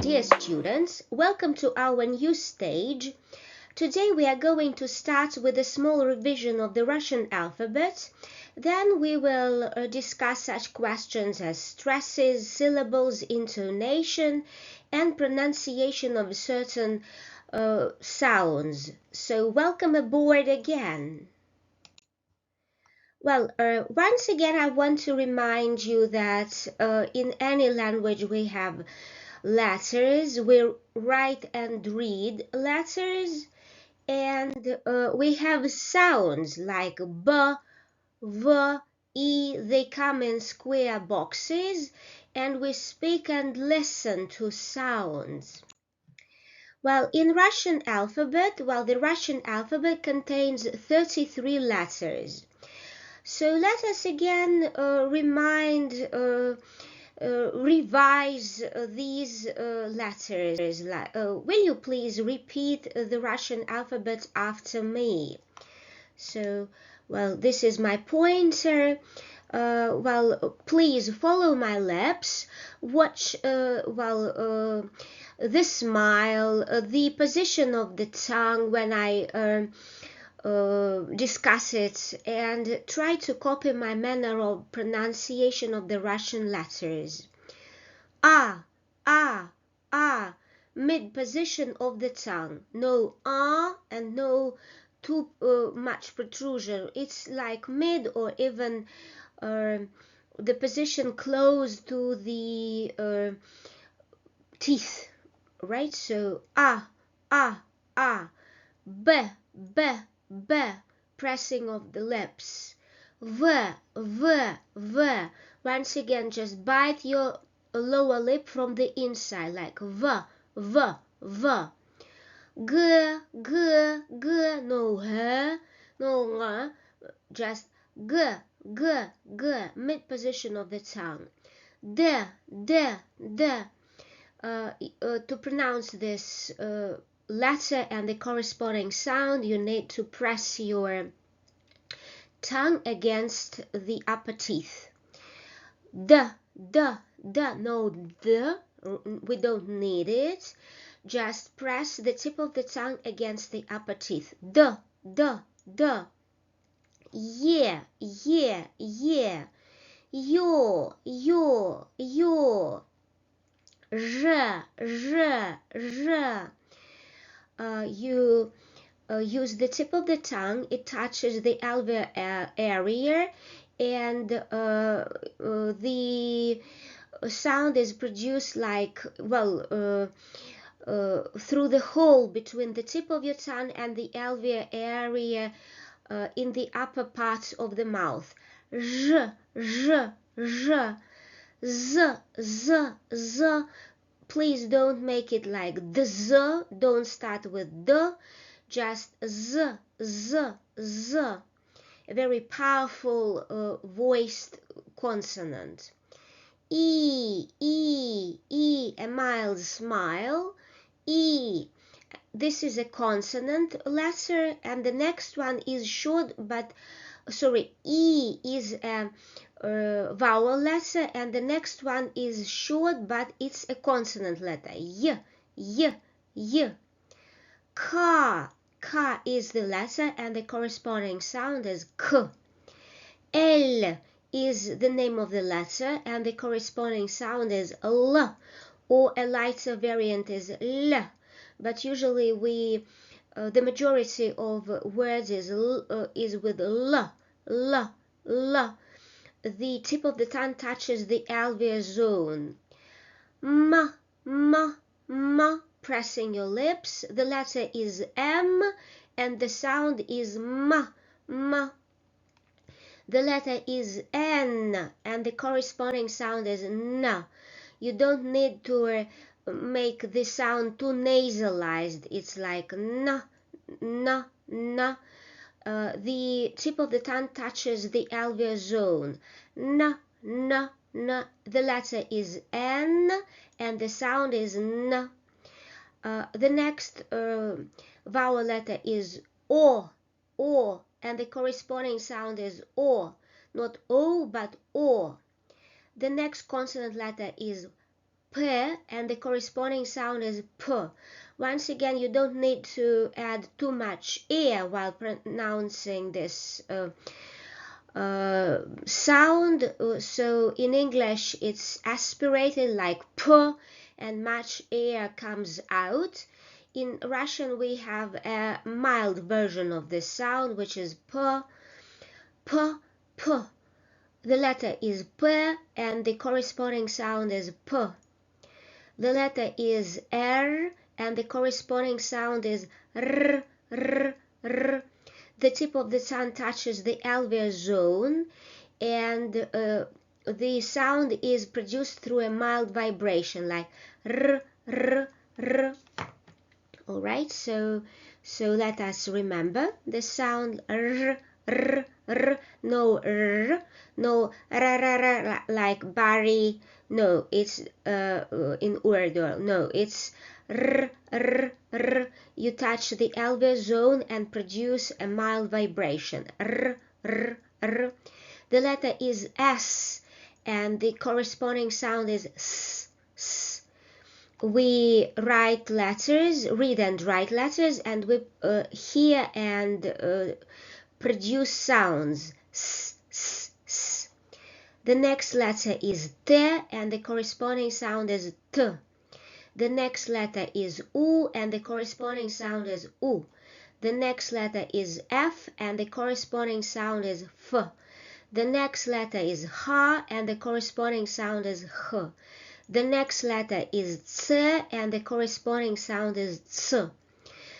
dear students, welcome to our new stage. Today we are going to start with a small revision of the Russian alphabet. Then we will discuss such questions as stresses, syllables, intonation, and pronunciation of certain sounds. So welcome aboard again. Well, once again, I want to remind you that in any language we have letters. We write and read letters, and we have sounds like b, v, e. They come in square boxes, and we speak and listen to sounds. Well, in Russian alphabet, the Russian alphabet contains 33 letters. So let us again revise these letters. Will you please repeat the Russian alphabet after me? So, this is my pointer. Please follow my lips. Watch, the smile, the position of the tongue when I discuss it, and try to copy my manner of pronunciation of the Russian letters. Ah, mid position of the tongue. No and no too much protrusion. It's like mid or even the position close to the teeth, right? So b, pressing of the lips. V. Once again, just bite your lower lip from the inside, like v. G, no h, no r, just g, mid position of the tongue. D. To pronounce this letter and the corresponding sound, you need to press your tongue against the upper teeth. No, we don't need it. Just press the tip of the tongue against the upper teeth. D. Yeah. Yo. Zh. You use the tip of the tongue. It touches the alveolar area, and the sound is produced like through the hole between the tip of your tongue and the alveolar area in the upper part of the mouth. Z. Please don't make it like the z. Don't start with the. Just z. A very powerful voiced consonant. E. A mild smile. E. This is a consonant letter, and the next one is short, E is a vowel letter, and the next one is short, but it's a consonant letter. Y. Ka is the letter, and the corresponding sound is k. L is the name of the letter, and the corresponding sound is l, or a lighter variant is l. But usually the majority of words is with l. The tip of the tongue touches the alveolar zone. Ma, pressing your lips. The letter is M, and the sound is ma. The letter is N, and the corresponding sound is n. You don't need to make the sound too nasalized. It's like n. The tip of the tongue touches the alveolar zone. N. The letter is N, and the sound is n. The next vowel letter is O, and the corresponding sound is O, not O, but O. The next consonant letter is p, and the corresponding sound is p. Once again, you don't need to add too much air while pronouncing this sound. So in English it's aspirated like p, and much air comes out. In Russian we have a mild version of this sound, which is p, p, p. The letter is p and the corresponding sound is p. The letter is r and the corresponding sound is r, r, r. The tip of the tongue touches the alveolar zone, and the sound is produced through a mild vibration like r, r, r. All right, so let us remember the sound r, r, r. No r, no r, r, r, like Barry. No, it's in Urdu. No, it's r, r, r. You touch the alveolar zone and produce a mild vibration. R, r, r. The letter is S, and the corresponding sound is s, s. We write letters, read and write letters, and we hear and produce sounds. S, s, s. The next letter is T, and the corresponding sound is T. The next letter is U, and the corresponding sound is U. The next letter is F, and the corresponding sound is F. The next letter is H, and the corresponding sound is H. The next letter is C, and the corresponding sound is C.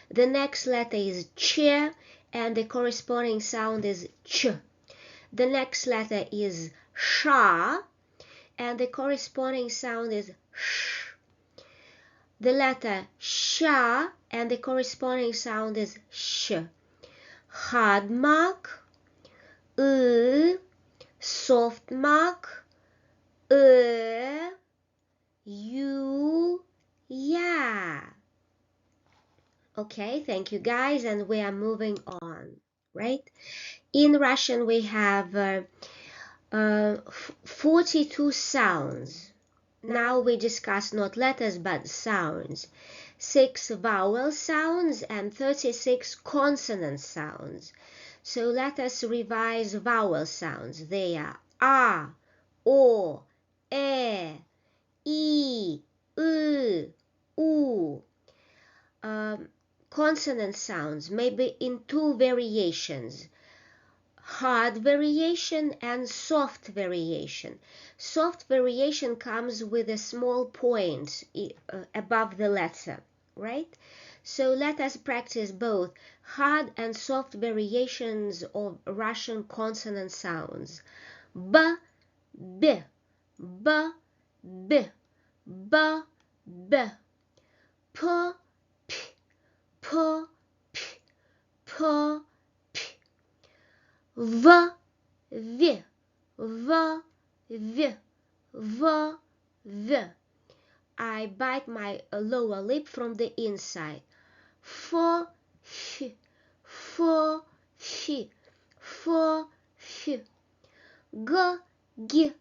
The next letter is Ch, and the corresponding sound is Ch. The next letter is Sh, and the corresponding sound is Sh. The letter Sh, and the corresponding sound is Sh. Hard mark, soft mark, you, yeah. Okay, thank you guys, and we are moving on, right? In Russian we have 42 sounds. Now we discuss not letters but sounds. 6 vowel sounds and 36 consonant sounds. So let us revise vowel sounds. They are a, o, e, I, U. Consonant sounds may be in 2 variations: hard variation and soft variation. Soft variation comes with a small point above the letter, right? So let us practice both hard and soft variations of Russian consonant sounds. B, b, b, b, b, b. P, p, p, p, p, p. V, v, v, v, v, v. I bite my lower lip from the inside. F, f, f, f, f, f. G, g,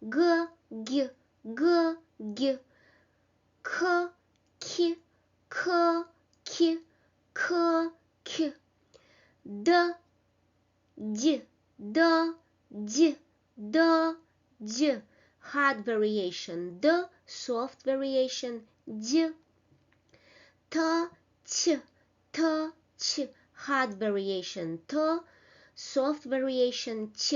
g, g, g, g. K, k, k, k, k, k. D, d, d, d, d, d. Hard variation D, soft variation D. T, ch, t, ch. Hard variation T, soft variation ch.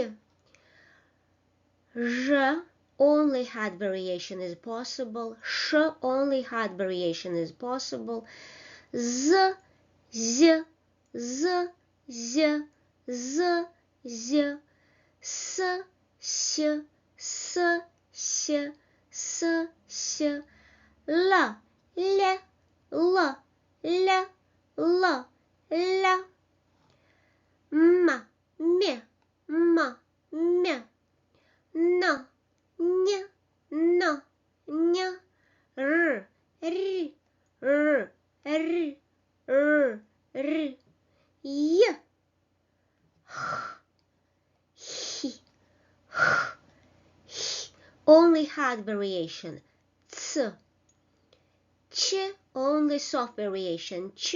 R, only hard variation is possible. Sh, only hard variation is possible. Z, z, z, z, z, z. S, sh, s, sh, s, sh. L, l, l, l, l, l. M, m, m, m. N, n, n, n. R, r, r, r, r, r. Y, h, h, h. Only hard variation. ch, only soft variation, ch,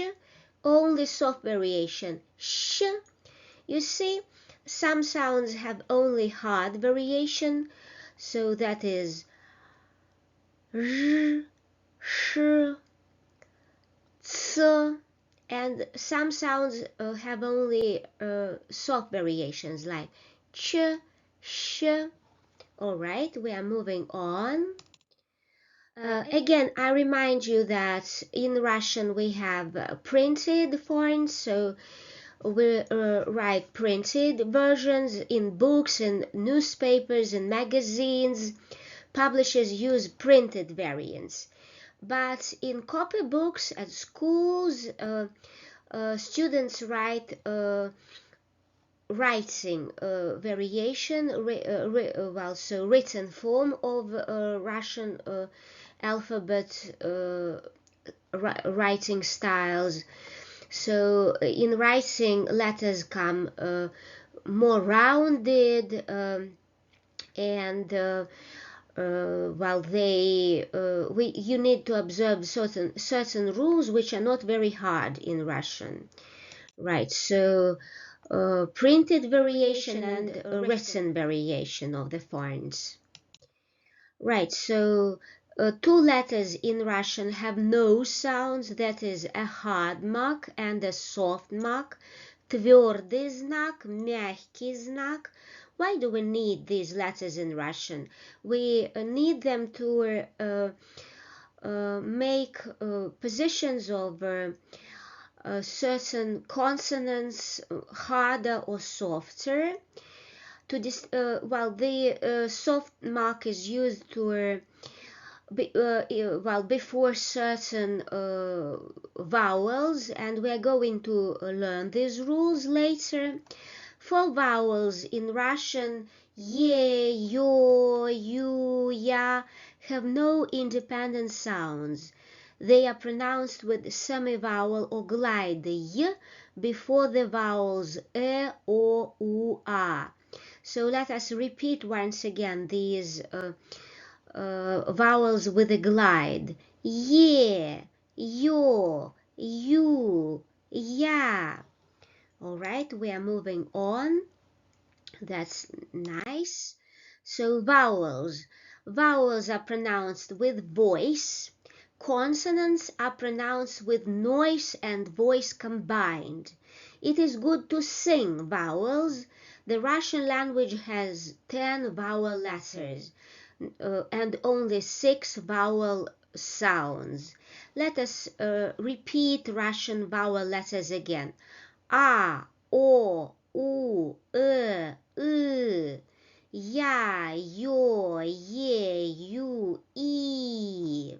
only soft variation, sh. You see, some sounds have only hard variation, so that is r, sh, ts, and some sounds have only soft variations like ch, sh. All right, we are moving on. Again, I remind you that in Russian we have printed forms, so we write printed versions in books and newspapers and magazines. Publishers use printed variants. But in copybooks at schools, students write writing variation, so written form of Russian alphabet writing styles. So in writing, letters come more rounded, and while you need to observe certain rules which are not very hard in Russian, right? So printed variation and written variation of the fonts. Right, so two letters in Russian have no sounds, that is a hard mark and a soft mark. Твердый знак, мягкий знак. Why do we need these letters in Russian? We need them to make positions of certain consonants harder or softer. While the soft mark is used to before certain vowels, and we are going to learn these rules later. For vowels in Russian, ye, yo, you, ya have no independent sounds. They are pronounced with semi-vowel or glide the y before the vowels e, o, u, a. So let us repeat once again these vowels with a glide. Ye, yo, you, ya. All right, we are moving on. That's nice. So vowels. Vowels are pronounced with voice. Consonants are pronounced with noise and voice combined. It is good to sing vowels. The Russian language has 10 vowel letters and only 6 vowel sounds. Let us repeat Russian vowel letters again. A, O, U, E, Ya, Yo, Ye, You, I.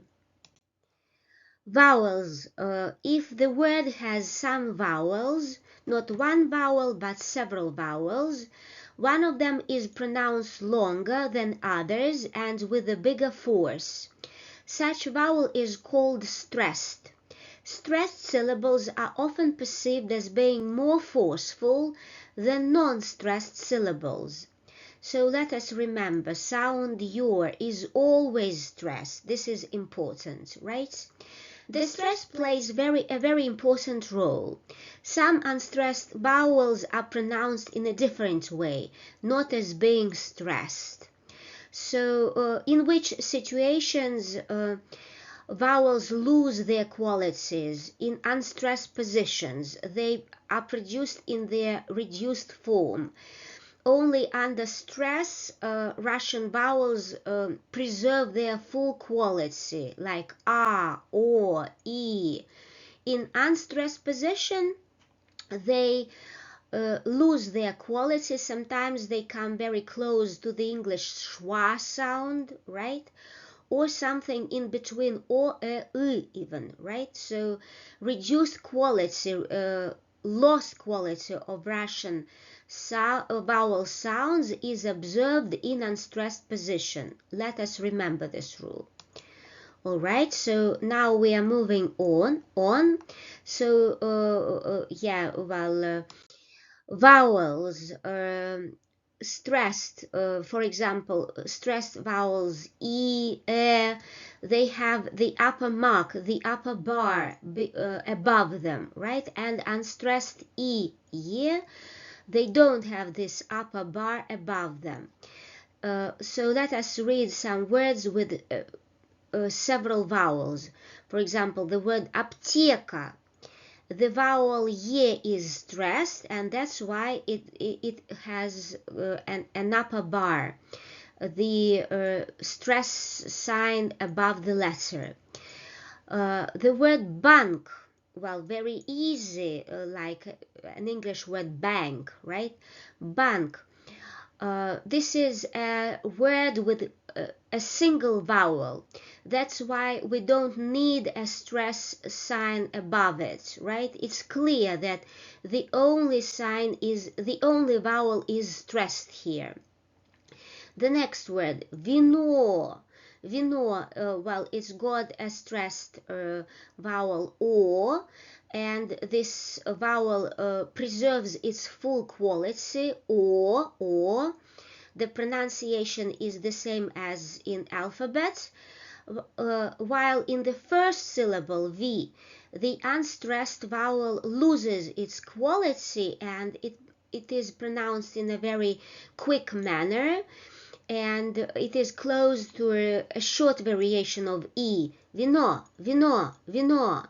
Vowels. If the word has some vowels, not one vowel but several vowels, one of them is pronounced longer than others and with a bigger force. Such vowel is called stressed. Stressed syllables are often perceived as being more forceful than non-stressed syllables. So let us remember, sound your is always stressed. This is important, right? The stress plays a very important role. Some unstressed vowels are pronounced in a different way, not as being stressed. So in which situations vowels lose their qualities in unstressed positions? They are produced in their reduced form. Only under stress, Russian vowels preserve their full quality, like a, o, I. In unstressed position, they lose their quality. Sometimes they come very close to the English schwa sound, right? Or something in between o, I even, right? So reduced quality, lost quality of Russian vowel sounds is observed in unstressed position. Let us remember this rule. All right, so now we are moving on. So vowels. stressed, for example, stressed vowels e, they have the upper mark, the upper bar above them, right? And unstressed e, they don't have this upper bar above them. So let us read some words with several vowels. For example, the word аптека. The vowel y is stressed, and that's why it has an upper bar, the stress sign above the letter. The word bank, well, very easy, like an English word bank, right? Bank. This is a word with a single vowel. That's why we don't need a stress sign above it, right? It's clear that the only vowel is stressed here. The next word, vino. Vino, well, it's got a stressed vowel o, and this vowel preserves its full quality, o. The pronunciation is the same as in alphabet, while in the first syllable, v, the unstressed vowel loses its quality, and it is pronounced in a very quick manner, and it is close to a short variation of e, vino, vino, vino.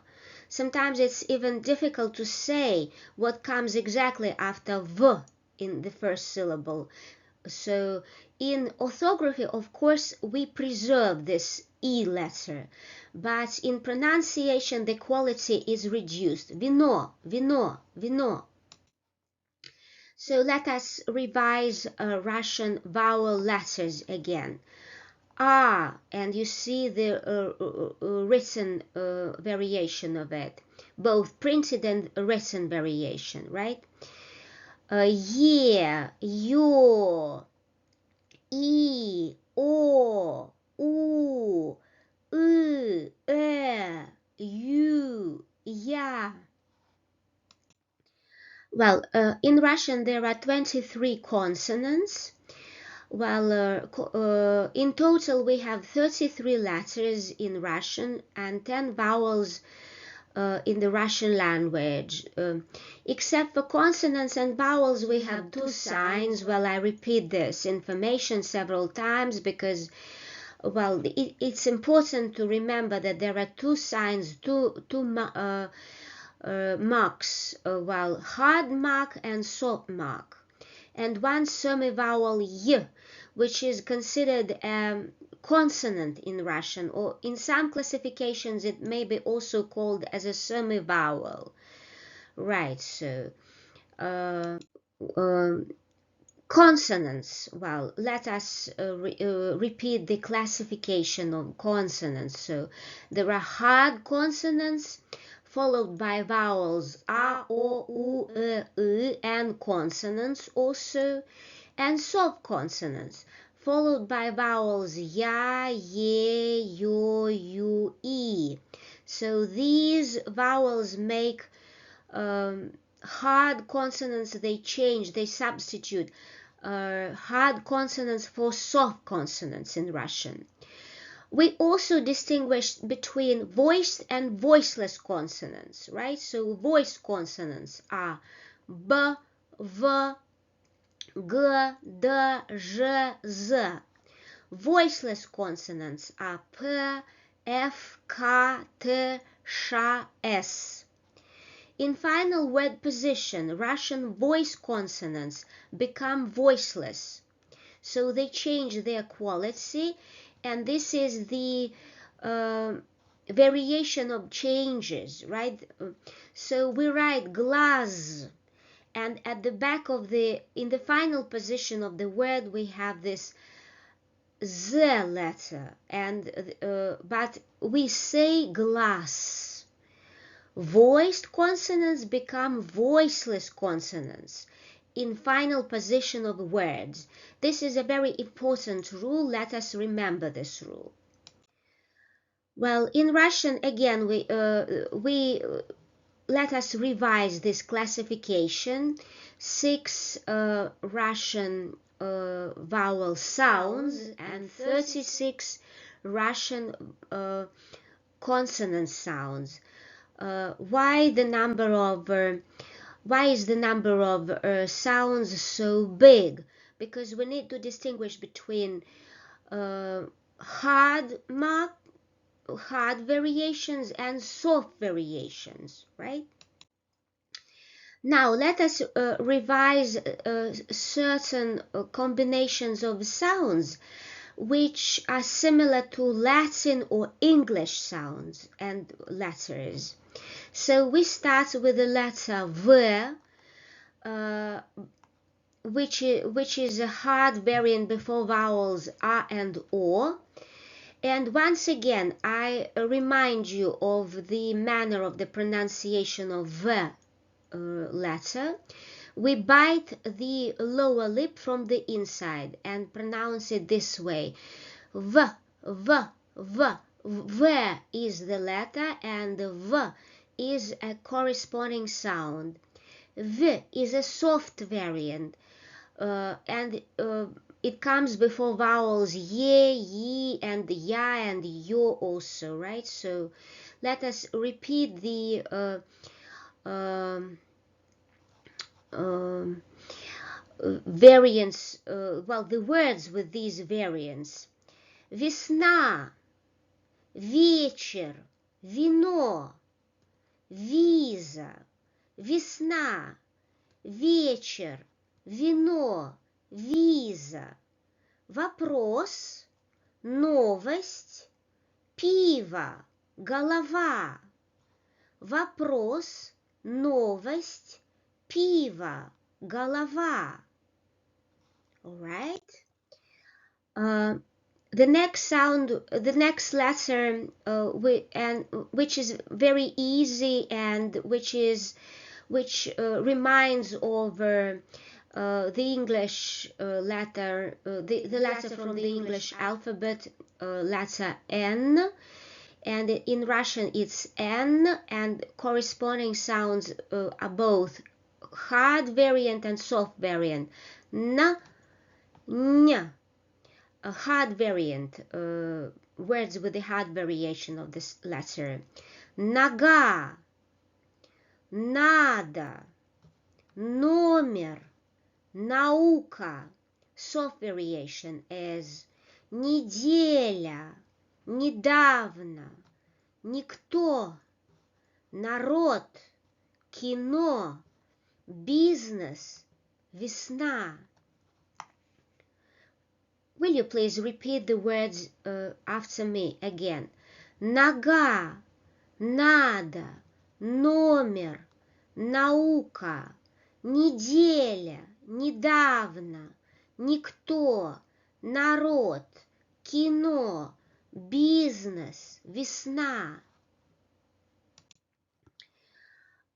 Sometimes it's even difficult to say what comes exactly after v in the first syllable. So in orthography, of course, we preserve this e letter, but in pronunciation the quality is reduced. Vino, vino, vino. So let us revise Russian vowel letters again. Ah, and you see the written variation of it, both printed and written variation, right? Ye, yo, i, o, u, you, ya. Well, in Russian there are 23 consonants. Well, in total we have 33 letters in Russian and 10 vowels in the Russian language. Except for consonants and vowels, we have two signs. Well, I repeat this information several times because, well, it's important to remember that there are two signs, two marks, well, hard mark and soft mark, and one semi-vowel y, which is considered a consonant in Russian, or in some classifications it may be also called as a semi-vowel. Right, so consonants. Well, let us repeat the classification of consonants. So there are hard consonants followed by vowels a, o, u, e, and consonants also, and soft consonants followed by vowels ya, ye, yo, you, e. So these vowels make hard consonants, they change, they substitute hard consonants for soft consonants in Russian. We also distinguish between voiced and voiceless consonants, right? So voiced consonants are b, v, g, d, j, z. Voiceless consonants are p, f, k, t, sh, s. In final word position, Russian voice consonants become voiceless. So they change their quality, and this is the variation of changes, right? So we write glass, and at the back of in the final position of the word, we have this z letter, and but we say glass. Voiced consonants become voiceless consonants in final position of words. This is a very important rule. Let us remember this rule. Well, in Russian, again, we let us revise this classification. 6 Russian vowel sounds and 36 Russian consonant sounds. Why is the number of sounds so big? Because we need to distinguish between hard variations and soft variations, right? Now let us revise certain combinations of sounds which are similar to Latin or English sounds and letters. So we start with the letter V, which is a hard variant before vowels R and O. And once again, I remind you of the manner of the pronunciation of V letter. We bite the lower lip from the inside and pronounce it this way. V, V, V. V is the letter and V is a corresponding sound. V is a soft variant and it comes before vowels ye, yi, and ya and yo also, right? So let us repeat the variants, the words with these variants. Весна, вечер, вино, виза, весна, вечер, вино, виза. Вопрос, новость, пиво, голова. Вопрос, новость, пиво, голова. All right. The next letter, which is very easy and which reminds of the English letter, the letter from the English alphabet, letter N, and in Russian it's N, and corresponding sounds are both hard variant and soft variant. N, Ñ. A hard variant, words with the hard variation of this letter. Нога, надо, номер, наука. Soft variation as неделя, недавно, никто, народ, кино, бизнес, весна. Will you please repeat the words after me again? Нога, надо, номер, наука, неделя, недавно, никто, народ, кино, бизнес, весна.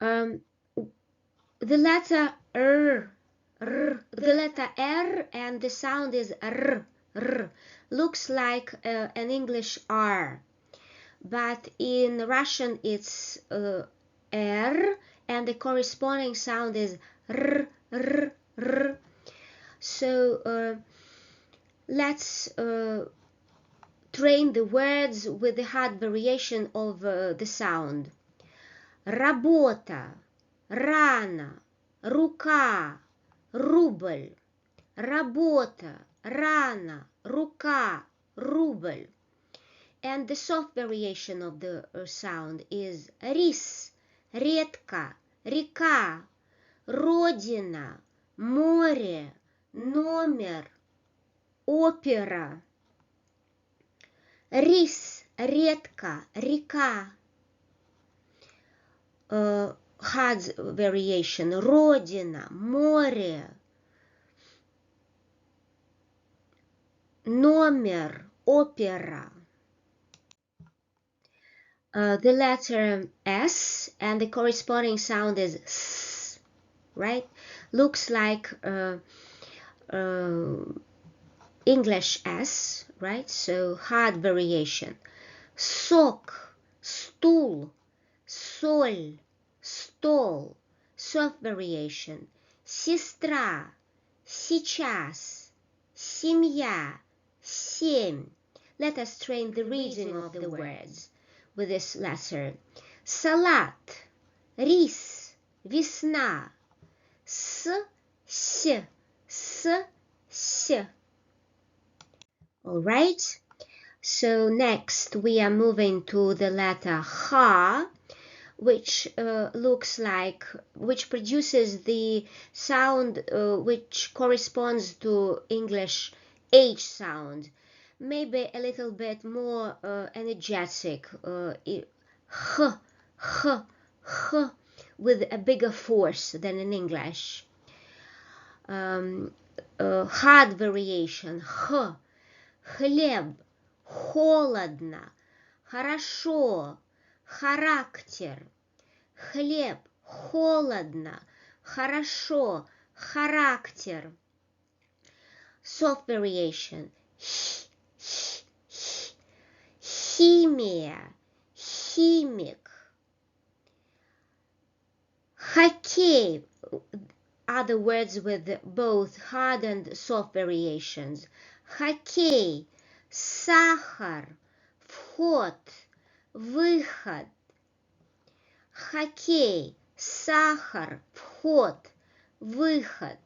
The letter the letter R and the sound is R. Looks like an English R, but in Russian it's R, and the corresponding sound is R. So let's train the words with the hard variation of the sound. Работа, рано, рука, рубль. Работа, рано, рука, рубль. And the soft variation of the sound is рис, редко, река, родина, море, номер, опера. Рис, редко, река. Hard variation, родина, море, номер, опера. The letter S and the corresponding sound is S, right? Looks like English S, right? So hard variation. Сок, стул, соль, стол, soft variation. Сестра, сейчас, семья, семь. Let us train the reading of the words with this letter. Салат, рис, весна, с, с. All right. So next we are moving to the letter H, which produces the sound which corresponds to English H sound, maybe a little bit more energetic, h, with a bigger force than in English. Hard variation, хлеб, холодно, хорошо, характер. Хлеб, холодно, хорошо, характер. Soft variation. Химия, химик. Хоккей. Other words with both hard and soft variations. Хоккей, сахар, вход, выход. Хоккей, сахар, вход, выход.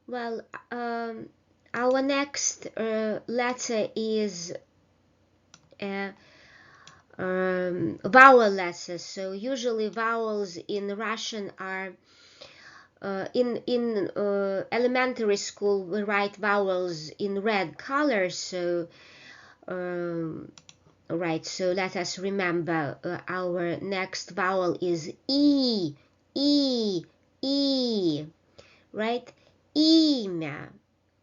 Well, our next letter is vowel letters. So usually vowels in Russian are in elementary school we write vowels in red color. So right, so let us remember our next vowel is E, right? Имя.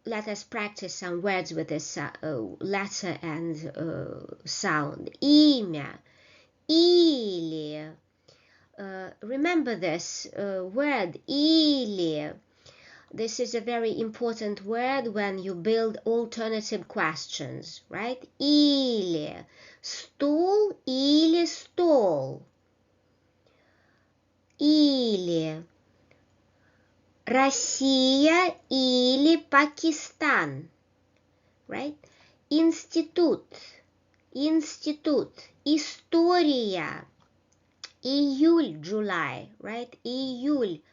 Let us practice some words with this letter and sound. Имя, или. Remember this word, или. This is a very important word when you build alternative questions, right? Или. Стул или стол. Или. Россия или Пакистан, right? Институт, история, июль, July, right? Июль,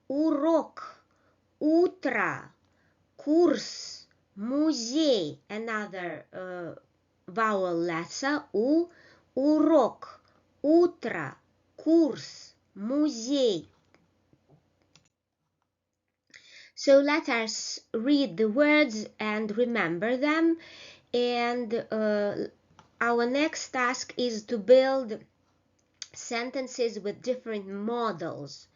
урок, утро, курс, музей, another vowel letter, урок, утро, курс, музей. So let us read the words and remember them, and our next task is to build sentences with different models,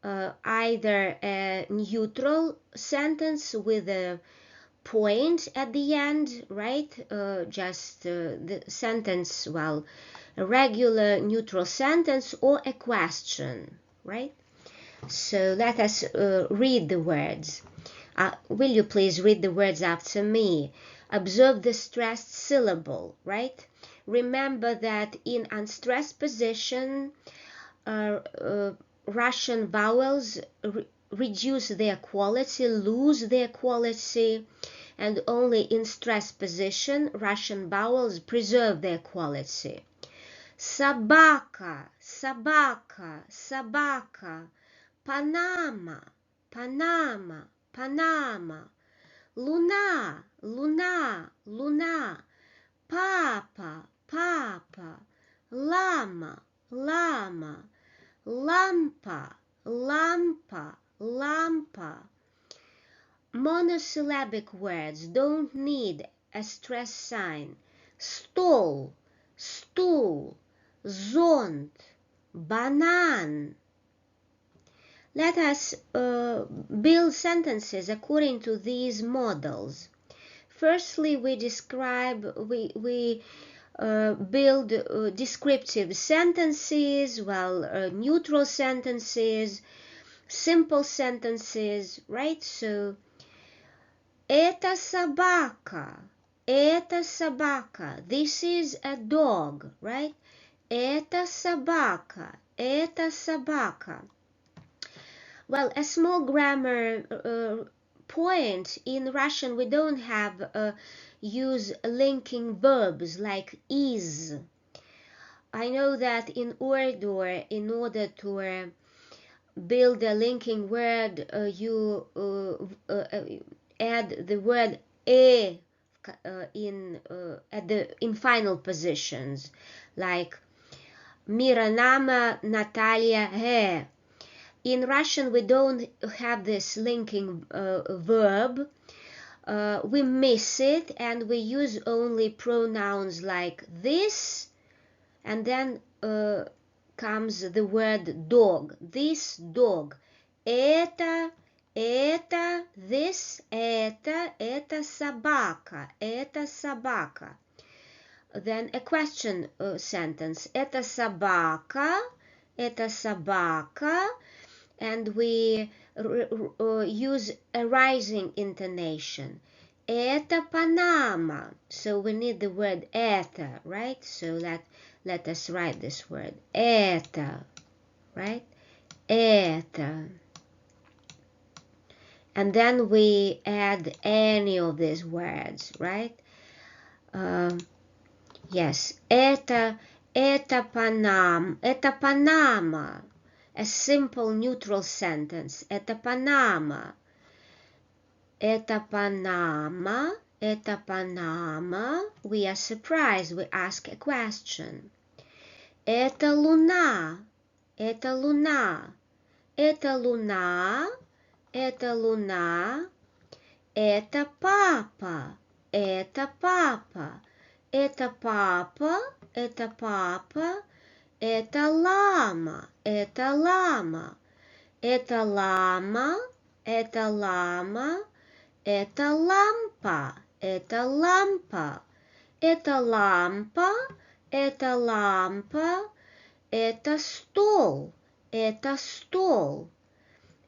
either a neutral sentence with a point at the end, right? Just the sentence, well, a regular neutral sentence, or a question, right? So let us read the words. Will you please read the words after me? Observe the stressed syllable, right? Remember that in unstressed position, Russian vowels reduce their quality, lose their quality, and only in stressed position, Russian vowels preserve their quality. Собака, собака, собака. Panama, Panama, Panama. Луна, луна, луна. Папа, папа. Лама, лама. Лампа, лампа, лампа. Monosyllabic words don't need a stress sign. Стол, стул, зонт, банан. Let us build sentences according to these models. Firstly, we build descriptive sentences, neutral sentences, simple sentences, right? So, это собака, это собака. This is a dog, right? Это собака, это собака. Well, a small grammar point, in Russian we don't have use linking verbs like is. I know that in Urdu, in order to build a linking word, you add the word e in final positions, like Mira nama Natalia he. In Russian, we don't have this linking verb. We miss it, and we use only pronouns like this, and then comes the word dog. This dog. Это, this, это собака, это собака. Then a question sentence. Это собака, and we use a rising intonation. Это Panama. So we need the word это, right? So let us write this word. Это, right? Это. And then we add any of these words, right? Yes, это Panama. A simple neutral sentence. Это Panama. Это Panama. We are surprised. We ask a question. Это луна. Это луна. Это папа. Это папа. Это лама. Это лама. Это лампа. Это лампа. Это лампа. Это стол. Это стул.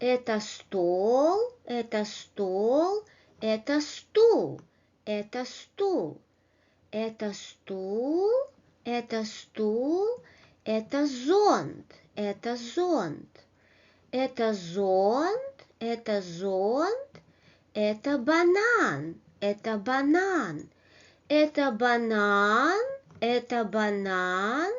Это стул. Это стул. Это зонт. Это банан. Это банан.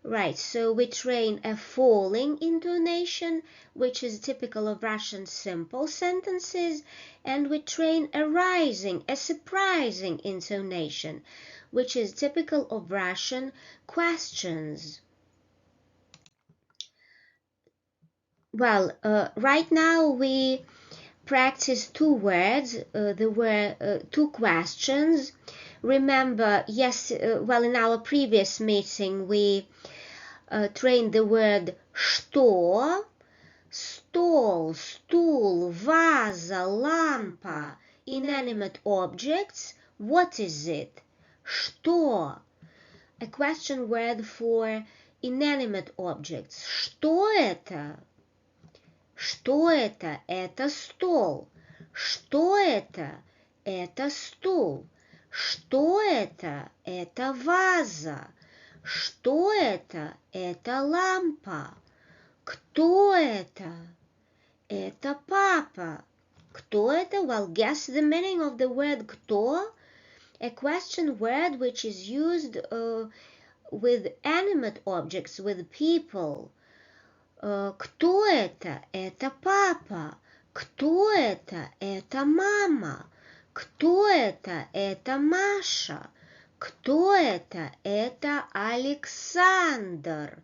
Right, so we train a falling intonation, which is typical of Russian simple sentences, and we train a rising, a surprising intonation, which is typical of Russian questions. Well, right now we practice two words. There were two questions. Remember, in our previous meeting we trained the word что, stall, stool, vase, lampa, inanimate objects. What is it? Что? A question word for inanimate objects. Что это? Что это? Это стол. Что это? Это стул. Что это? Это ваза. Что это? Это лампа. Кто это? Это папа. Кто это? Well, guess the meaning of the word кто. A question word which is used with animate objects, with people. Кто это? Это папа. Кто это? Это мама. Кто это? Это Маша. Кто это? Это Александр.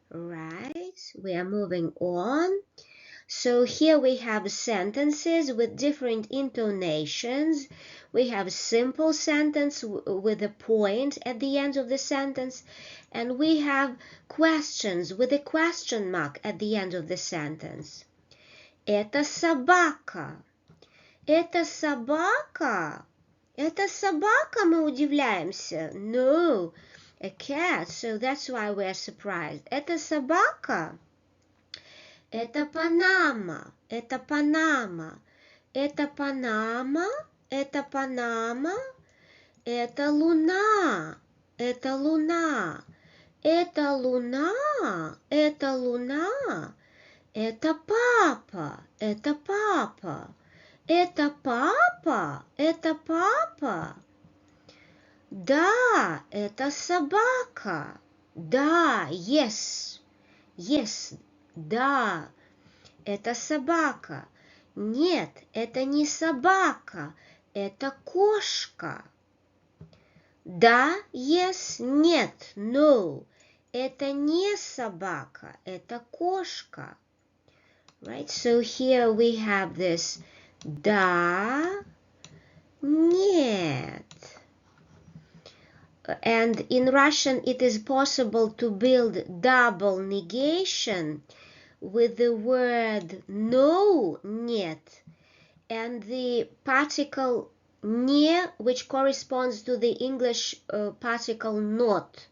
Right, we are moving on. So here we have sentences with different intonations. We have simple sentence with a point at the end of the sentence, and we have questions with a question mark at the end of the sentence. Это собака. Это собака. Это собака, мы удивляемся. No, a cat, so that's why we're surprised. Это собака. Это Панама. Это Панама. Это Панама. Это Панама. Это луна. Это луна. Это луна. Это луна. Это папа, это папа. Это папа, это папа. Да, это собака. Да, yes, yes, да, это собака. Нет, это не собака, это кошка. Да, yes, нет, no. Это не собака, это кошка. Right, so here we have this да, нет. And in Russian it is possible to build double negation with the word no, нет, and the particle не, which corresponds to the English particle not.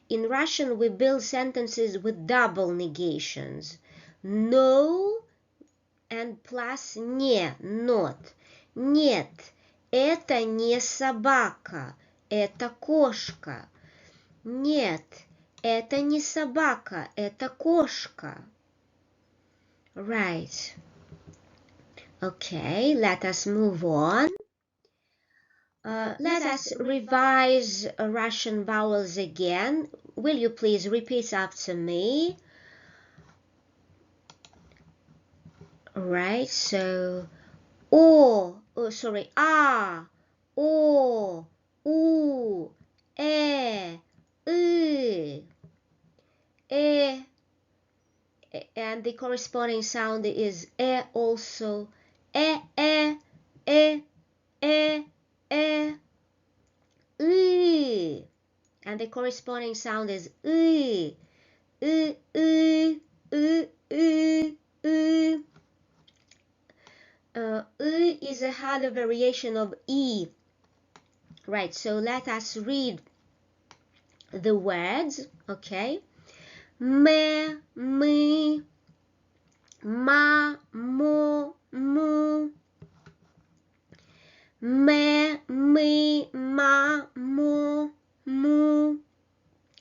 In Russian we build sentences with double negations. No and plus не, not. Нет, это не собака, это кошка. Нет, это не собака, это кошка. Right. Okay, let us move on. Let us revise Russian vowels again. Will you please repeat after me? Right, so O, oh, sorry, A, O, U, E, E, and the corresponding sound is E also. E, E, E, E, E, and the corresponding sound is is a harder variation of E. Right, so let us read the words, okay? Me, mi, ma, mo, mu. Me, mi, ma, mo, mu.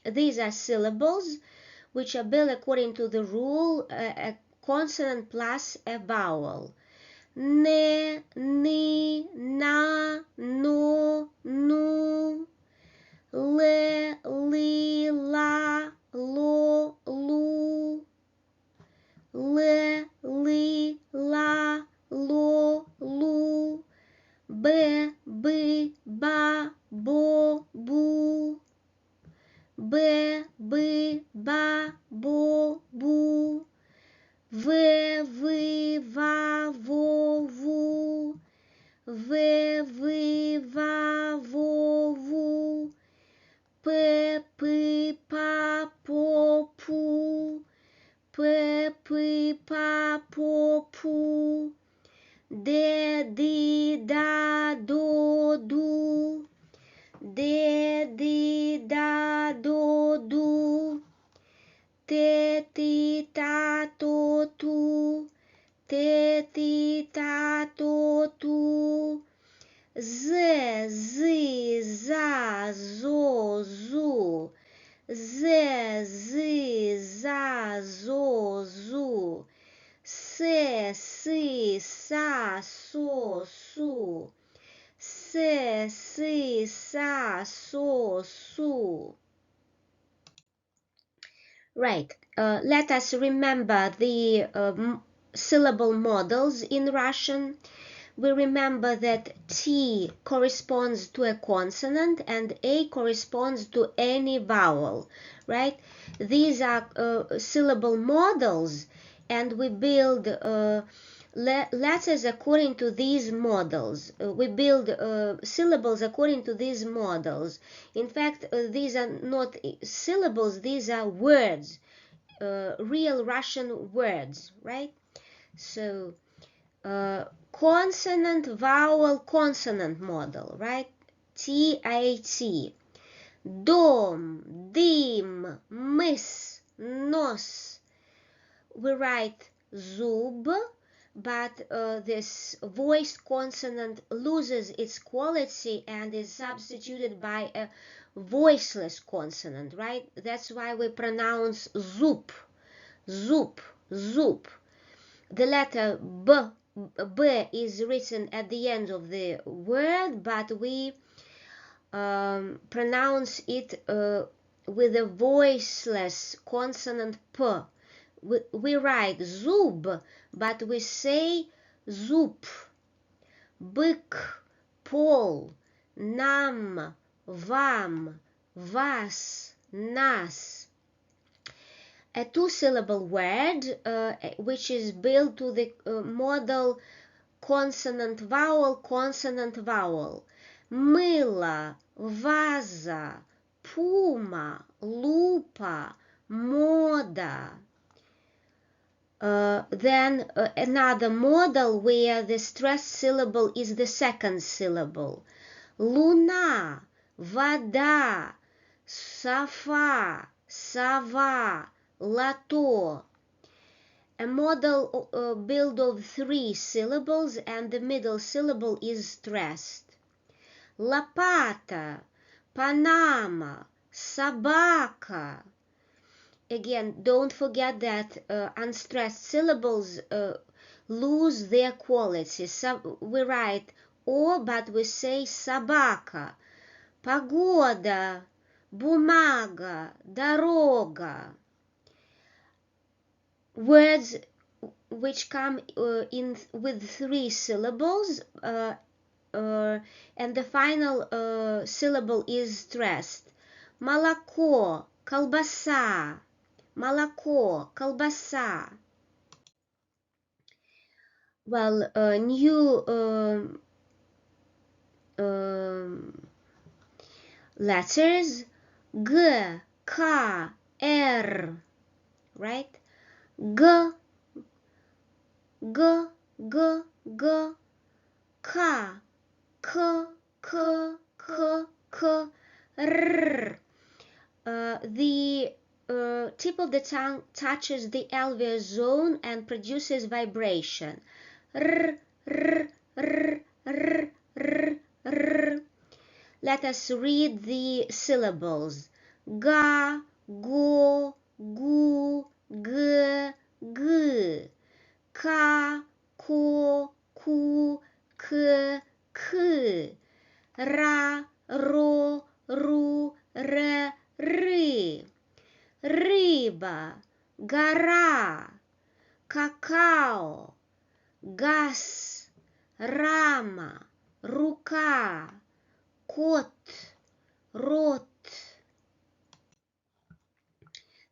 These are syllables which are built according to the rule a consonant plus a vowel. Ne, ni, na, no, nu. Le, li, la, lo, lu. Le, li, la, lo, lu. Be, bi, ba, bo, bu. Be, bi, ba, bo, bu. Ve, vi, va, vo, vu. Ve, vi, va, vo, vu. Pe, pi, pa, po, pu. Pe, pi, pa, po, pu. De, di, da, do, du. De, di, da, do, du. Te, ti, ta, to, tu. Te, ti, ta, to, tu. Ze, zi, za, zo, zu. Ze, zi, za, zo, zu. Se, si, sa, so, su. Se, si, sa, so, su. Right, let us remember the syllable models in Russian. We remember that T corresponds to a consonant and A corresponds to any vowel, right? These are syllable models, and we build letters according to these models. We build syllables according to these models. In fact, these are not syllables, these are words, real Russian words, right? So, consonant, vowel, consonant model, right? T-A-T. Dom, dim, mis, nos. We write zub, but this voiced consonant loses its quality and is substituted by a voiceless consonant, right? That's why we pronounce zup, zup, Zub. The letter B is written at the end of the word, but we pronounce it with a voiceless consonant P. We write zub, but we say zup. Byk, pol, nam, vam, vas, nas. A two-syllable word which is built to the model consonant vowel, consonant vowel. Мыло, ваза, пума, лупа, мода. Then another model where the stressed syllable is the second syllable. Луна, вода, софа, сова, лото. A model built of three syllables and the middle syllable is stressed. Лопата, Panama, собака. Again, don't forget that unstressed syllables lose their quality. So we write O, but we say собака. Погода, бумага, дорога. Words which come in with three syllables and the final syllable is stressed. Молоко, колбаса. Молоко, колбаса. Well, new letters G, K, R, right? G, G, G, G, K, K, K, K, K, R. The tip of the tongue touches the alveolar zone and produces vibration. R, R, R, R, R, R. Let us read the syllables. Ga, go, gu, g, g. Ka, ko, ku, k, k. Ra, ро, ру, ре, ры. Рыба, гора, какао, газ, рама, рука, кот, рот.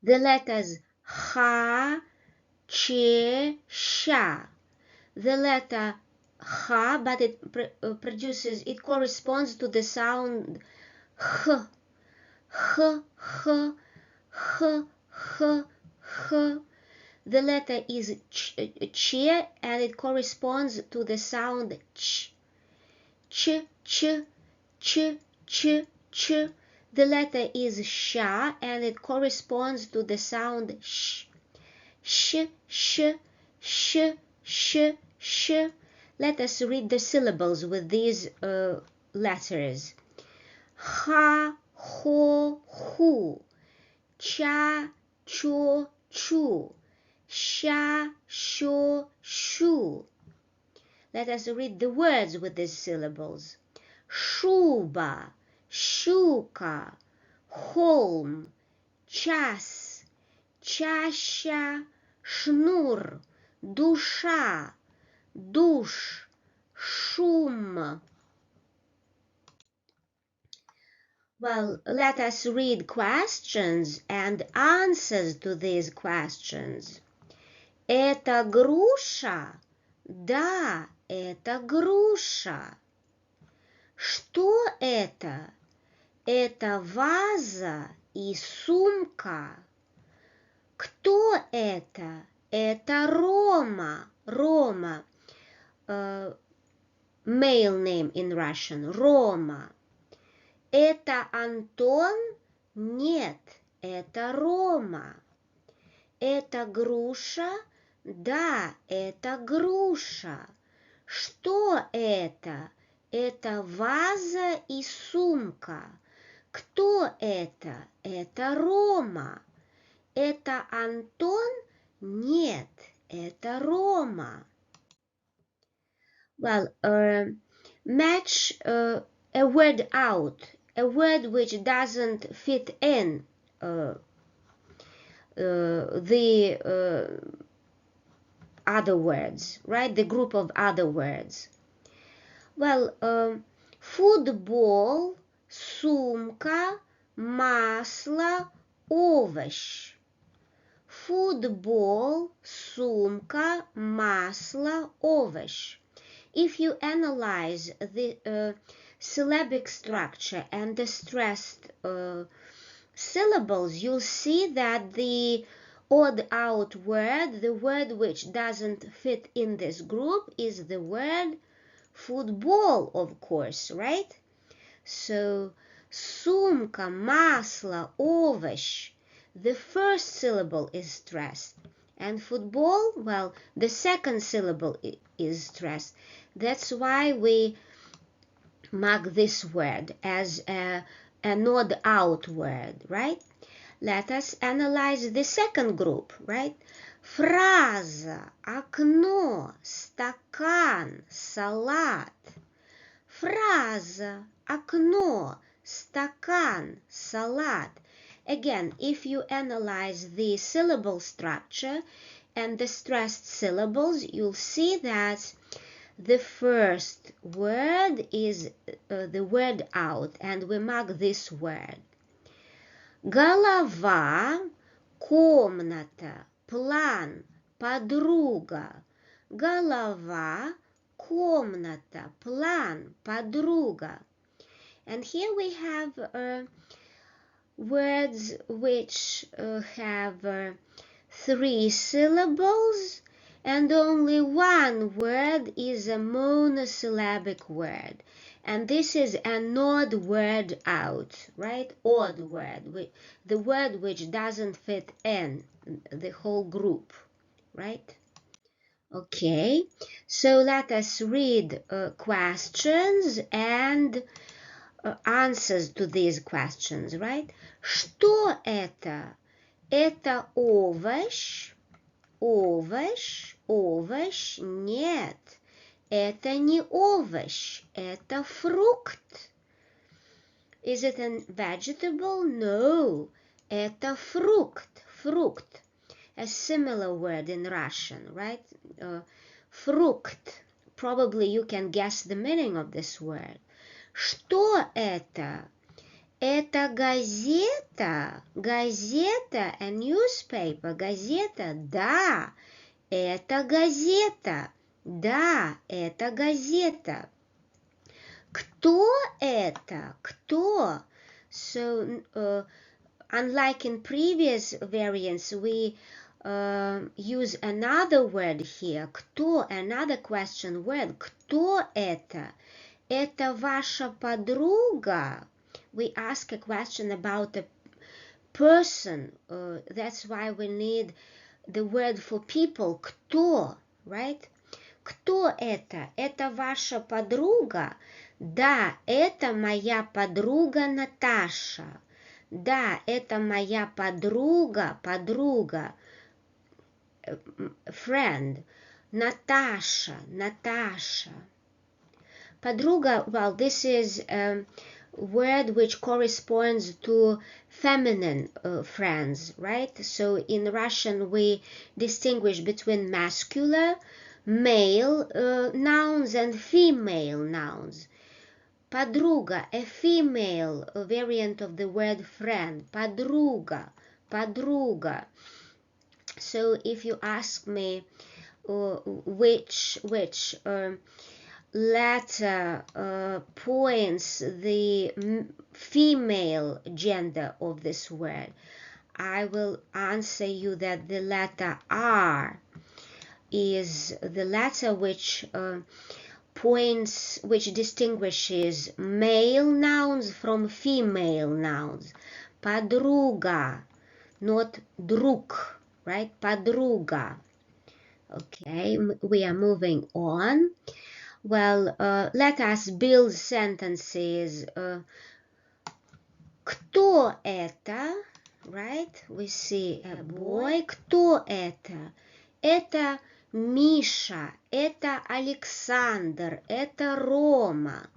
The letters Х, Ч, Щ. The letter Х, but it corresponds to the sound H. H, H, H, H, H. The letter is Ch and it corresponds to the sound Ch. Ch, Ch, Ch, Ch, Ch. The letter is Sh and it corresponds to the sound Sh. Sh, Sh, Sh, Sh, Sh. Let us read the syllables with these letters. Ha, ho, hu. Cha, cho, chu. Sha, sho, shu. Let us read the words with these syllables. Шуба, щука, холм, час, чаща, шнур, душа, душ, шум. Well, let us read questions and answers to these questions. Это груша? Да, это груша. Что это? Это ваза и сумка. Кто это? Это Рома. Рома. Male name in Russian. Рома. Это Антон? Нет, это Рома. Это груша? Да, это груша. Что это? Это ваза и сумка. Кто это? Это Рома. Это Антон? Нет, это Рома. Well, match a word out, a word which doesn't fit in the other words, right? The group of other words. Well, футбол, сумка, масло, овощ. Футбол, сумка, масло, овощ. If you analyze the syllabic structure and the stressed syllables, you'll see that the odd out word, the word which doesn't fit in this group, is the word football, of course, right? So, сумка, масло, овощ. The first syllable is stressed. And football, well, the second syllable is stressed. That's why we mark this word as an odd out word, right? Let us analyze the second group, right? Фраза, окно, стакан, салат. Фраза, окно, стакан, салат. Again, if you analyze the syllable structure and the stressed syllables, you'll see that the first word is the word out, and we mark this word. Голова, комната, план, подруга. Голова, комната, план, подруга. And here we have words which have 3 syllables, and only one word is a monosyllabic word. And this is an odd word out, right? Odd word, the word which doesn't fit in the whole group, right? Okay, so let us read questions and answers to these questions, right? Что это? Это овощ? Овощ? Овощ? Нет, это не овощ, это фрукт. Is it a vegetable? No, это фрукт. Фрукт. A similar word in Russian, right? Frukt. Probably you can guess the meaning of this word. Что это? Это газета. Газета, a newspaper. Газета, да, это газета. Да, это газета. Кто это? Кто? So, unlike in previous variants, we use another word here. Кто? Another question word. Кто это? Это ваша подруга? We ask a question about a person. That's why we need the word for people. Кто? Right? Кто это? Это ваша подруга? Да, это моя подруга Наташа. Да, это моя подруга, friend, Natasha. Подруга, well, this is a word which corresponds to feminine friends, right? So in Russian we distinguish between masculine, male nouns and female nouns. Подруга, a female variant of the word friend. Подруга. So if you ask me which letter points the female gender of this word, I will answer you that the letter R is the letter which distinguishes male nouns from female nouns. Подруга, not друг, right? Подруга. Okay, we are moving on. Well, let us build sentences. Кто это? right? We see a boy. Кто это? Это Миша, это Александр, это Рома.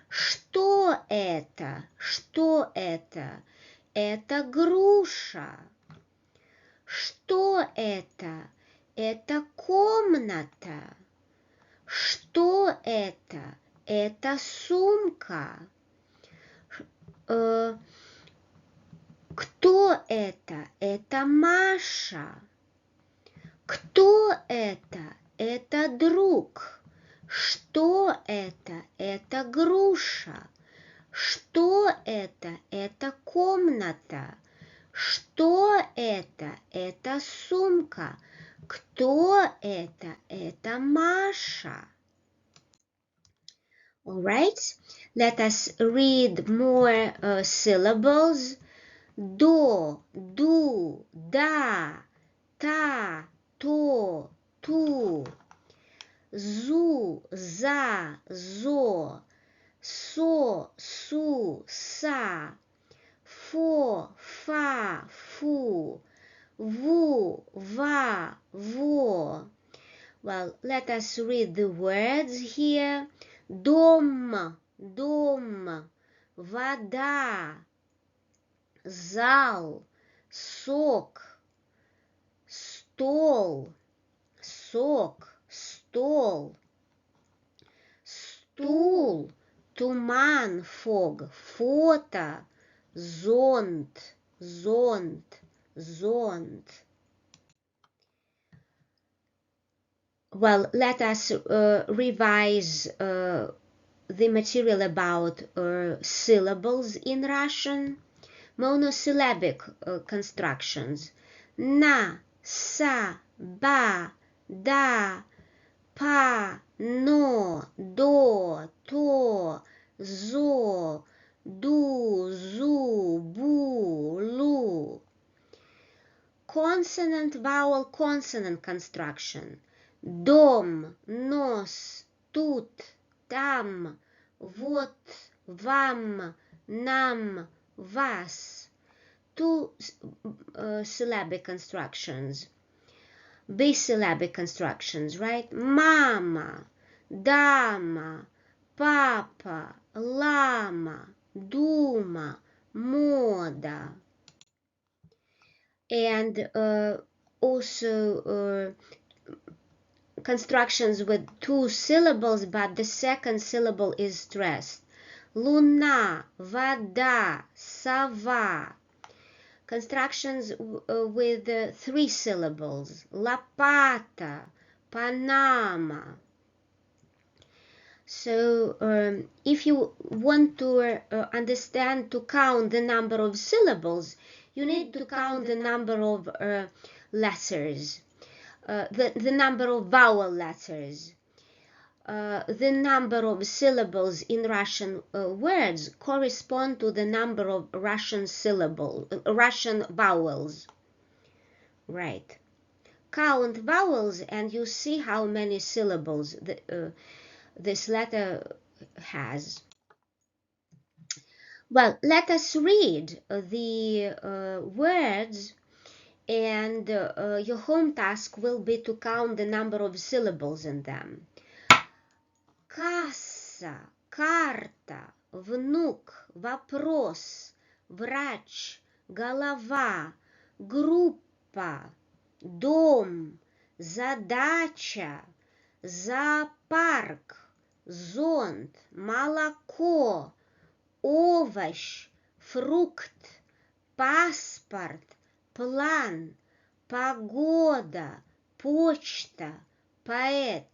Что это? Что это? Это груша. Что это? Это комната. Что это? Это сумка. Кто это? Это Маша. Кто это? Это друг. Что это? Это груша. Что это? Это комната. Что это? Это сумка. Кто это? Это Маша. All right, let us read more syllables. До, ду, да, та, то, ту. Зу, за, зо. Со, су, са. Фо, фа, фу. Ву, ва, во. Well, let us read the words here. Дом, дом. Вода. Зал. Сок. Стол. Сок. Стол. Стул. Туман, фог. Фото. Зонт. Зонт. Зонт. Well, let us revise the material about syllables in Russian. Monosyllabic constructions. На, са, ба, да, па, но, до, то, зо, ду, зу, бу, лу. Consonant, vowel, consonant construction. Дом, нос, тут, там, вот, вам, нам, вас. Two syllabic constructions. Bisyllabic constructions, right? Mama, dama, papa, lama, дума, мода. And also constructions with two syllables, but the second syllable is stressed. Луна, вода, сова. Constructions with three syllables. Лопата, Panama. So if you want to understand to count the number of syllables, you need to count the number of letters, the number of vowel letters. The number of syllables in Russian words correspond to the number of Russian vowels. Right. Count vowels and you see how many syllables this letter has. Well, let us read the words, and your home task will be to count the number of syllables in them. Касса, карта, внук, вопрос, врач, голова, группа, дом, задача, зоопарк, зонт, молоко, овощ, фрукт, паспорт, план, погода, почта, поэт.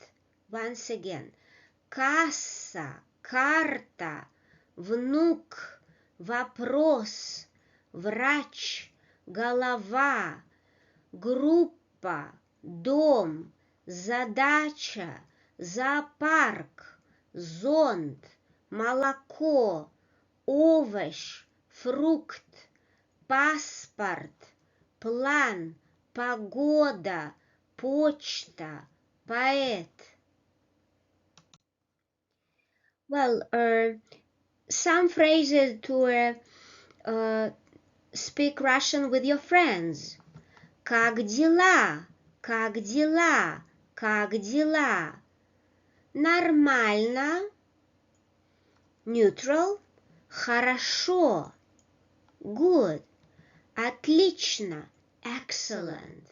Once again. Касса, карта, внук, вопрос, врач, голова, группа, дом, задача, зоопарк, зонт, молоко, овощ, фрукт, паспорт, план, погода, почта, поэт. Well, some phrases to speak Russian with your friends. Как дела? Как дела? Как дела? Нормально. Neutral. Хорошо. Good. Отлично. Excellent.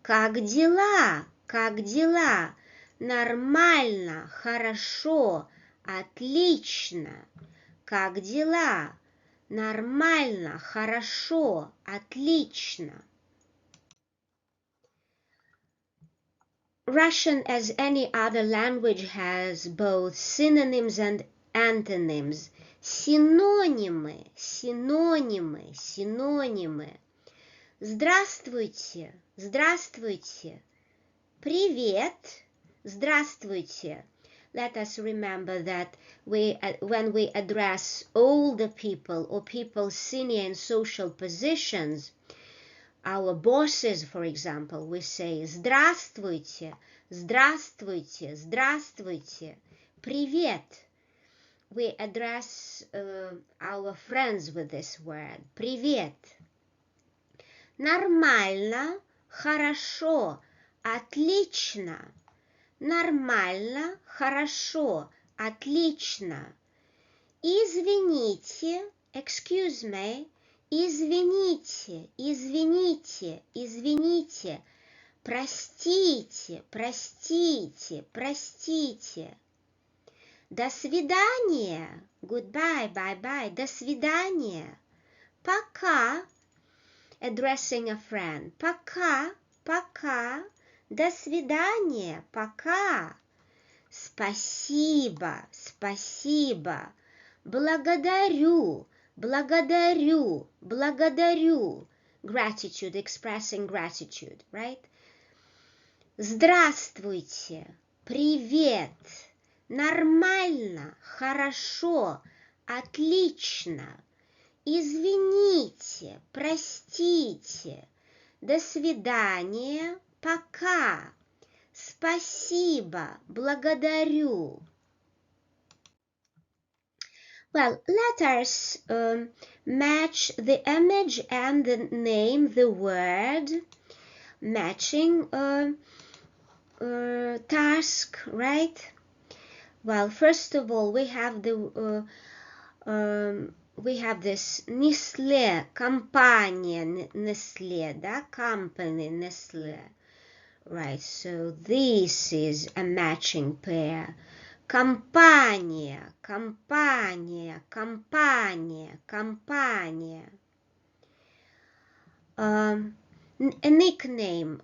Как дела? Как дела? Нормально. Хорошо. Отлично. Как дела? Нормально. Хорошо. Отлично. Russian, as any other language, has both synonyms and antonyms. Синонимы, синонимы, синонимы. Здравствуйте, здравствуйте. Привет, здравствуйте. Let us remember that when we address older people or people senior in social positions, our bosses, for example, we say здравствуйте, здравствуйте, здравствуйте, привет. We address our friends with this word, привет. Нормально, хорошо, отлично. Нормально, хорошо, отлично. Извините, excuse me. Извините, извините, извините, простите, простите, простите. До свидания, goodbye, bye-bye, до свидания. Пока, addressing a friend, пока, пока, до свидания, пока. Спасибо, спасибо, благодарю. Благодарю, благодарю. Gratitude, expressing gratitude, right? Здравствуйте, привет, нормально, хорошо, отлично. Извините, простите. До свидания, пока. Спасибо, благодарю. Well, let us match the image and the name, the word, matching task, right? Well, first of all, we have this Nestle, компания Nestle, да, company Nestle, right? So this is a matching pair. Компания, компания, компания, компания. A nickname.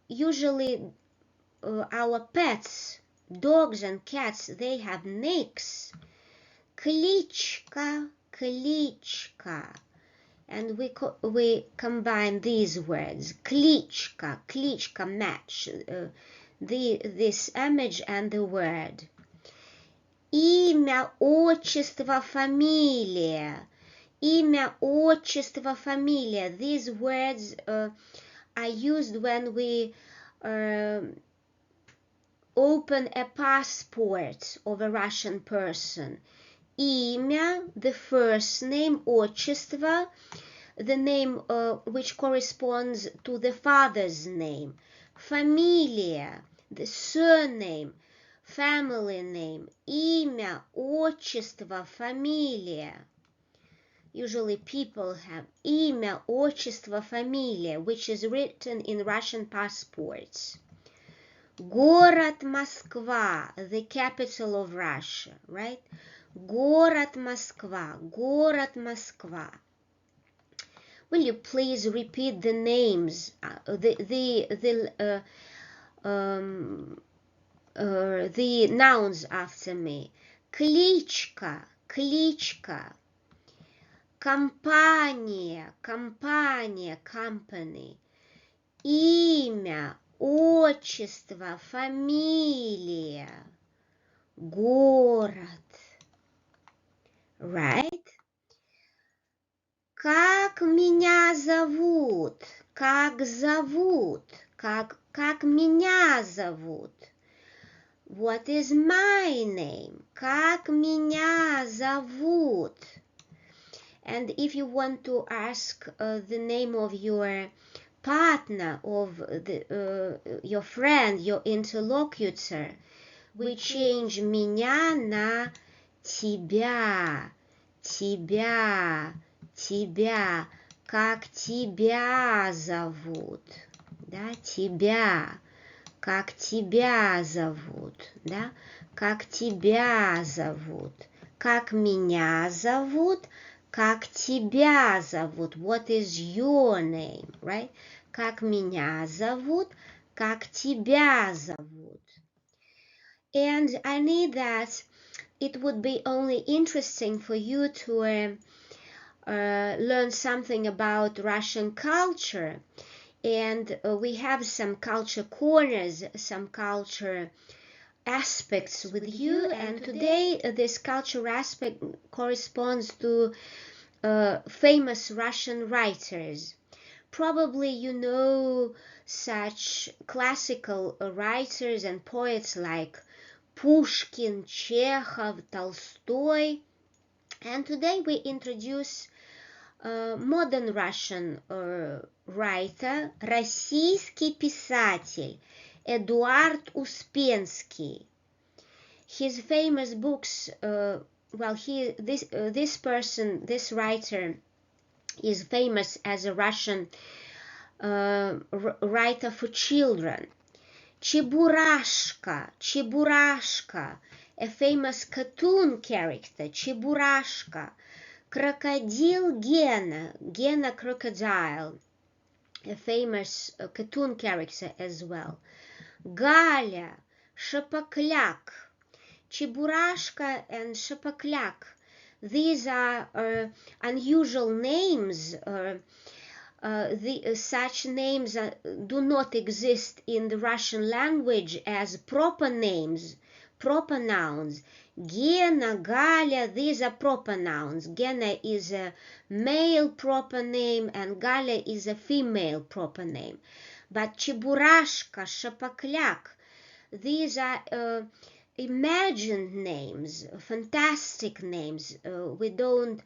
Usually our pets, dogs and cats, they have nicks. Кличка, кличка. And we combine these words. Кличка, кличка, match this image and the word. Имя, отчество, фамилия. Имя, отчество, фамилия. These words are used when we open a passport of a Russian person. Имя, the first name, отчество, the name which corresponds to the father's name. Фамилия, the surname, family name. Имя, отчество, фамилия. Usually people have имя, отчество, фамилия, which is written in Russian passports. Город Москва, the capital of Russia, right? Город Москва, город Москва. Will you please repeat the names, the nouns after me? Кличка, кличка. Компания, компания, company. Имя, отчество, фамилия. Город. Right? Как меня зовут? Как зовут? Как меня зовут? What is my name? Как меня зовут? And if you want to ask the name of your partner, of your friend, your interlocutor, we change меня на тебя, тебя, тебя, как тебя зовут, да, тебя, как тебя зовут, да, как тебя зовут, как меня зовут, как тебя зовут, what is your name, right? Как меня зовут, как тебя зовут. And I need that it would be only interesting for you to learn something about Russian culture. And we have some culture corners, some culture aspects with you. And today this culture aspect corresponds to famous Russian writers. Probably you know such classical writers and poets like Pushkin, Chekhov, Tolstoy. And today we introduce modern Russian writer, российский писатель Эдуард Успенский. His famous books, this writer is famous as a Russian writer for children. Cheburashka, Cheburashka, a famous cartoon character, Cheburashka. Crocodile Gena, Gena crocodile, a famous cartoon character as well. Galia, Shapakliak, Cheburashka and Shapakliak. These are unusual names. Such names do not exist in the Russian language as proper names, proper nouns. Gena, Galia, these are proper nouns. Gena is a male proper name and Galia is a female proper name. But Cheburashka, Shapakliak, these are imagined names, fantastic names. We don't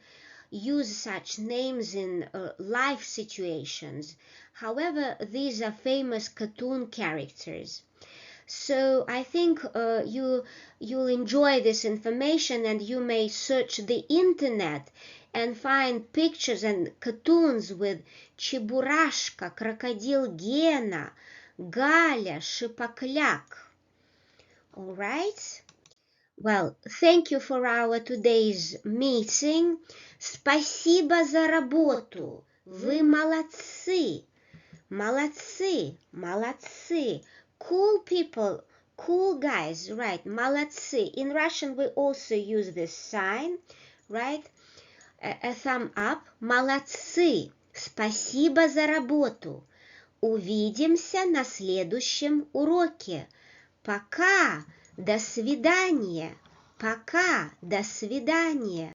use such names in life situations. However, these are famous cartoon characters. So I think you'll enjoy this information, and you may search the internet and find pictures and cartoons with Cheburashka, Crocodile Gena, Galia, Shipakliak. All right? Well, thank you for our today's meeting. Спасибо за работу. Вы молодцы. Молодцы, молодцы. Cool people, cool guys, right? Молодцы. In Russian, we also use this sign, right? A thumb up. Молодцы. Спасибо за работу. Увидимся на следующем уроке. Пока. До свидания. Пока. До свидания.